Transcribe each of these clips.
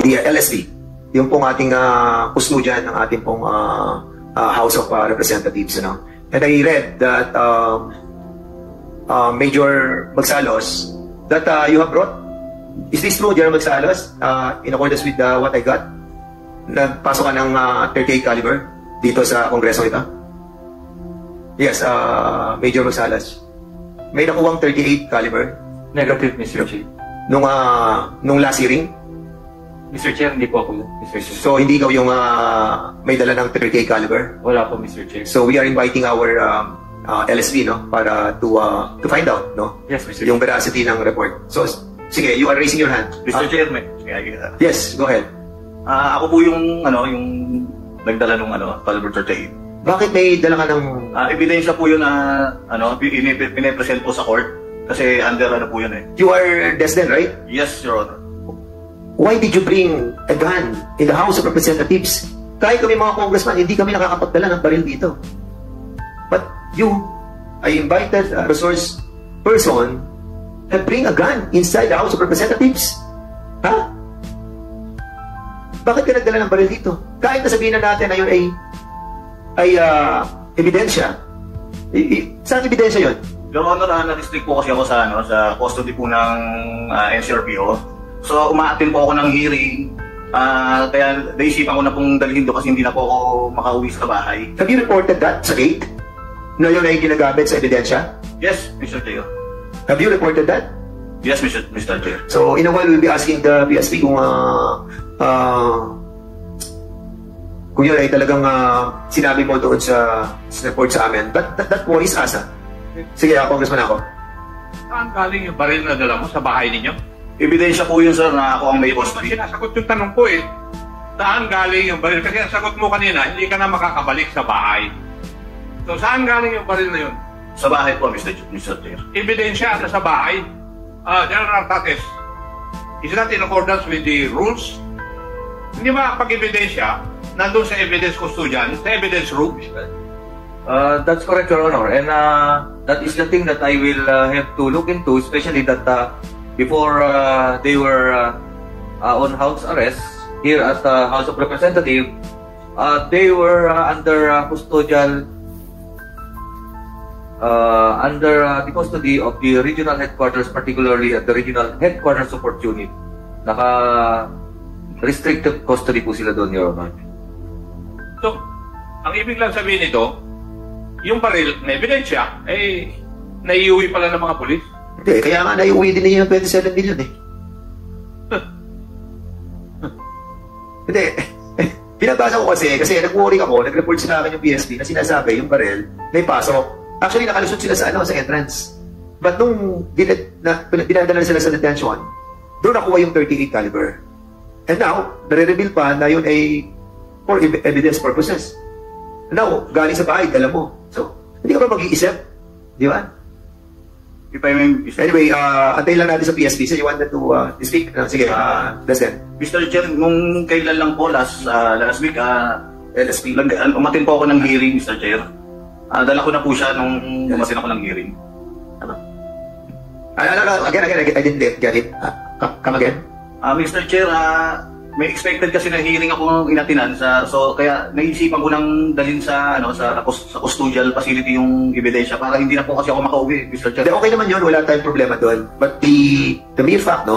the LSB, yung pong ating custodian ng ating pong House of Representatives. You know? And I read that Major Magsalos, that you have brought, is this true, General Magsalos, in accordance with what I got? Nagpasok ka ng 38 caliber dito sa kongreso ito? Yes, Major Magsalos. May nakuwang 38 caliber? Negative, Mr. Chair. Nung last hearing? Mr. Chair, hindi po ako yun, Mr. Chair. So, hindi ikaw yung may dala ng 38 caliber? Wala po, Mr. Chair. So, we are inviting our LSB, no? Para to find out, no? Yes, Mr. Yung veracity ng report. So, sige, you are raising your hand. Mr. Chairman. Yes, go ahead. Ako po yung nagdala ng caliber 38. Bakit may dala ka ng... Ebidensya po yun na pinipresent po sa court. Kasi under po yun eh. You are Desden, right? Yes, Your Honor. Why did you bring a gun in the House of Representatives? Kahit kami mga congressman, hindi kami nakakapagdala ng baril dito. But you, I invited a resource person and bring a gun inside the House of Representatives. Ha? Bakit ka nagdala ng baril dito? Kahit nasabihin na natin na yun ay ebidensya. Saan ebidensya yun? Your Honor, na-restrict po kasi ako sa custody po ng NCRPO. So, umaattend po ako ng hearing. Kaya naisipan ko na pong dalhin doon kasi hindi na po ako makauwi sa bahay. Have you reported that sa gate? Na yun ay ginagamit sa ebidensya? Yes, Mr. Chair. Have you reported that? Yes, Mr. Chair. So, in a while, we'll be asking the PSP kung yun ay talagang sinabi mo doon sa report sa amin. But that worries us, ha? Sige, Congressman ako. Saan galing yung baril na dala mo sa bahay ninyo? Ebidensya po yun, sir, na ako ang may custody. Sinasagot yung tanong ko eh. Saan galing yung baril? Kasi ang sagot mo kanina, hindi ka na makakabalik sa bahay. So, saan galing yung baril na yun? Sa bahay po, Mr. Chair. Ebidensya na sa bahay. General Artates, is that in accordance with the rules? Hindi ba pag ebidensya, nandun sa evidence custodian, sa evidence room? That's correct, Your Honor. And that is the thing that I will have to look into, especially that before they were on house arrest here at the House of Representatives, they were under custodial, under the custody of the regional headquarters, particularly at the regional headquarters support unit. Naka-restricted custody po sila doon, Your Honor. So, ang ibig lang sabihin nito, yung baril na ebidensya, naiuwi pala ng mga pulis. Hindi, kaya nga naiuwi din niya yung 27 million eh. Hindi, pinabasa ko kasi nag-worry ako, nag-report sa akin yung PSP na sinasabi yung baril, may pasok. Actually, nakalusot sila sa entrance. But nung dinadala sila sa detention, doon nakuha yung 38 caliber. And now, nare-reveal pa na yun ay for evidence purposes. Now, galing sa bahay, dala mo. So, hindi ka ba mag-iisip? Di ba? If I may... Anyway, antayin lang natin sa PSP. So, you wanted to speak? Sige, Desden. Mr. Chair, nung kailan lang po, last week, LSP. Umatin po ako ng hearing, Mr. Chair. Dala ko na po siya nung umatin ako ng hearing. Ano? Again, I didn't get it. Come again? Mr. Chair, may expected kasi na hearing ako inatinan so kaya naisipan ko nang dalhin sa custodial facility yung ebidensya para hindi na po kasi ako makauwi, Mr. Chair. Okay naman yun, wala tayong problema doon. But the mere fact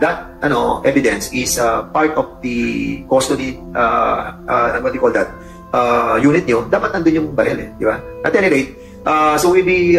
that evidence is part of the custody what do you call that? Unit nyo, dapat nandun yung baril eh, di ba? At any rate, so we'll be